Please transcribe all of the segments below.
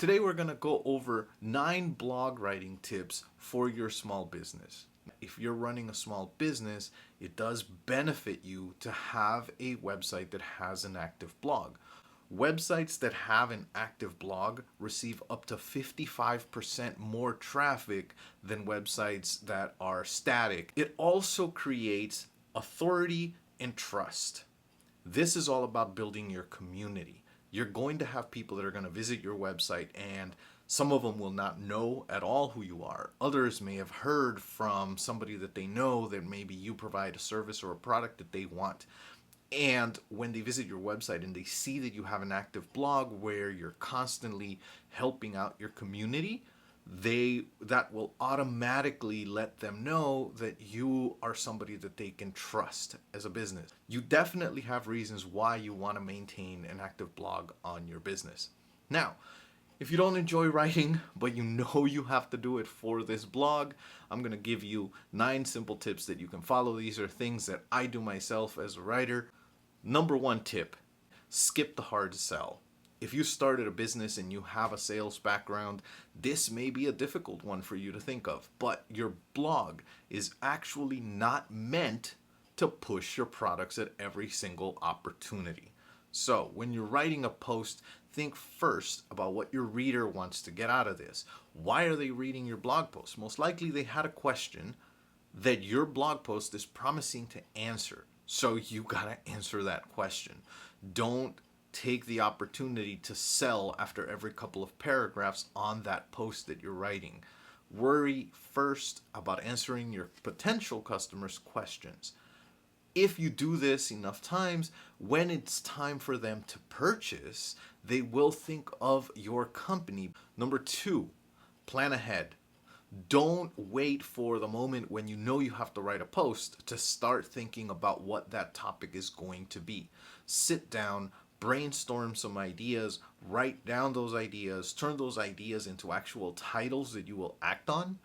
Today we're going to go over 9 blog writing tips for your small business. If you're running a small business, it does benefit you to have a website that has an active blog. Websites that have an active blog receive up to 55% more traffic than websites that are static. It also creates authority and trust. This is all about building your community. You're going to have people that are going to visit your website, and some of them will not know at all who you are. Others may have heard from somebody that they know that maybe you provide a service or a product that they want. And when they visit your website and they see that you have an active blog where you're constantly helping out your community, that will automatically let them know that you are somebody that they can trust as a business. You definitely have reasons why you want to maintain an active blog on your business. Now, if you don't enjoy writing, but you know you have to do it for this blog, I'm going to give you 9 simple tips that you can follow. These are things that I do myself as a writer. Number 1 tip, skip the hard sell. If you started a business and you have a sales background, this may be a difficult one for you to think of, but your blog is actually not meant to push your products at every single opportunity. So when you're writing a post, think first about what your reader wants to get out of this. Why are they reading your blog post? Most likely they had a question that your blog post is promising to answer. So you gotta answer that question. Don't take the opportunity to sell after every couple of paragraphs on that post that you're writing. Worry first about answering your potential customers' questions. If you do this enough times, when it's time for them to purchase, they will think of your company. Number 2, plan ahead. Don't wait for the moment when you know you have to write a post to start thinking about what that topic is going to be. Sit down, brainstorm some ideas, write down those ideas, turn those ideas into actual titles that you will act on.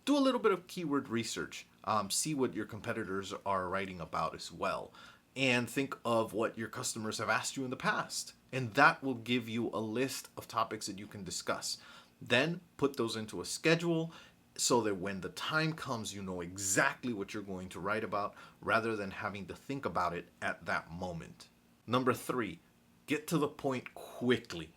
Do a little bit of keyword research. See what your competitors are writing about as well. And think of what your customers have asked you in the past. And that will give you a list of topics that you can discuss. Then put those into a schedule so that when the time comes, you know exactly what you're going to write about rather than having to think about it at that moment. Number 3, get to the point quickly.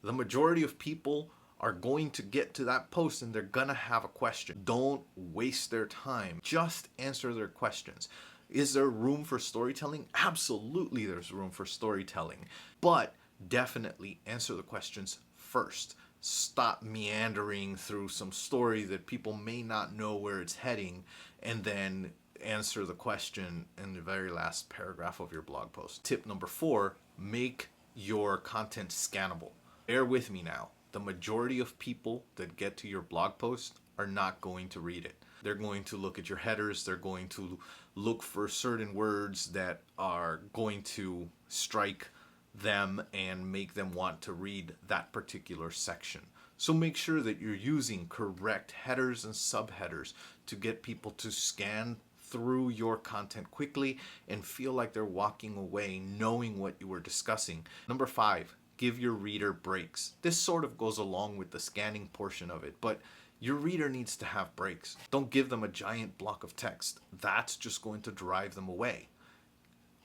The majority of people are going to get to that post and they're gonna have a question. Don't waste their time. Just answer their questions. Is there room for storytelling? Absolutely there's room for storytelling. But definitely answer the questions first. Stop meandering through some story that people may not know where it's heading, and then answer the question in the very last paragraph of your blog post. Tip number 4, make your content scannable. Bear with me now. The majority of people that get to your blog post are not going to read it. They're going to look at your headers. They're going to look for certain words that are going to strike them and make them want to read that particular section. So make sure that you're using correct headers and subheaders to get people to scan through your content quickly and feel like they're walking away knowing what you were discussing. Number 5, give your reader breaks. This sort of goes along with the scanning portion of it, but your reader needs to have breaks. Don't give them a giant block of text. That's just going to drive them away.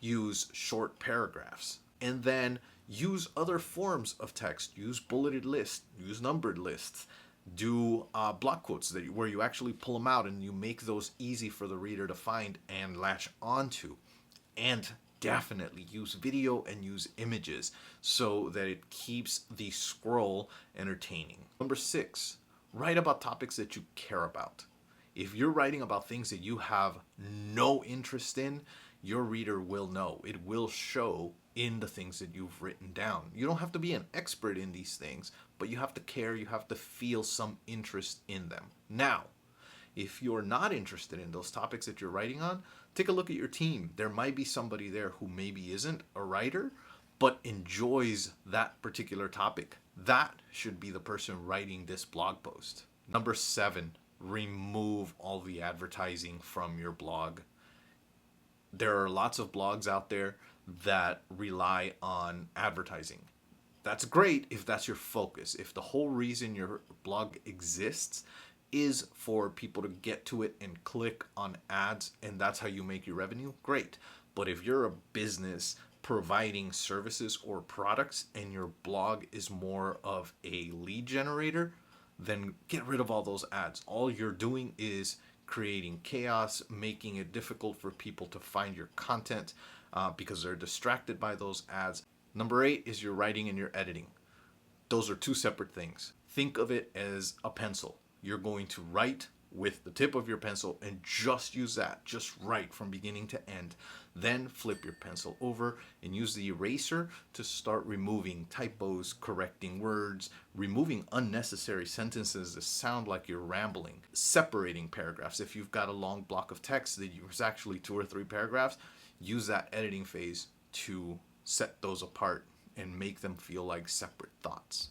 Use short paragraphs. And then use other forms of text. Use bulleted lists, use numbered lists, do block quotes where you actually pull them out and you make those easy for the reader to find and latch onto. And definitely use video and use images so that it keeps the scroll entertaining. Number 6, write about topics that you care about. If you're writing about things that you have no interest in, your reader will know. It will show in the things that you've written down. You don't have to be an expert in these things, but you have to care, you have to feel some interest in them. Now, if you're not interested in those topics that you're writing on, take a look at your team. There might be somebody there who maybe isn't a writer, but enjoys that particular topic. That should be the person writing this blog post. Number 7, remove all the advertising from your blog. There are lots of blogs out there that rely on advertising. That's great if that's your focus. If the whole reason your blog exists is for people to get to it and click on ads, and that's how you make your revenue, great. But if you're a business providing services or products and your blog is more of a lead generator, then get rid of all those ads. All you're doing is creating chaos, making it difficult for people to find your content because they're distracted by those ads. Number 8 is your writing and your editing. Those are two separate things. Think of it as a pencil. You're going to write with the tip of your pencil and just use that. Just write from beginning to end. Then flip your pencil over and use the eraser to start removing typos, correcting words, removing unnecessary sentences that sound like you're rambling, separating paragraphs. If you've got a long block of text that there's actually 2 or 3 paragraphs, use that editing phase to set those apart and make them feel like separate thoughts.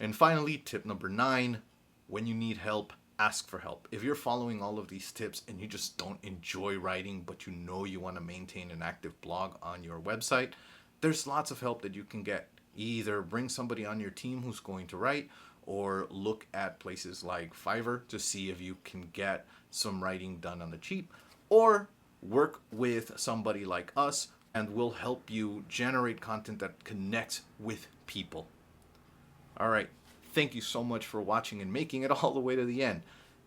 And finally, tip number 9, when you need help, ask for help. If you're following all of these tips and you just don't enjoy writing, but you know you want to maintain an active blog on your website, there's lots of help that you can get. Either bring somebody on your team who's going to write, or look at places like Fiverr to see if you can get some writing done on the cheap, or work with somebody like us and we'll help you generate content that connects with people. All right. Thank you so much for watching and making it all the way to the end.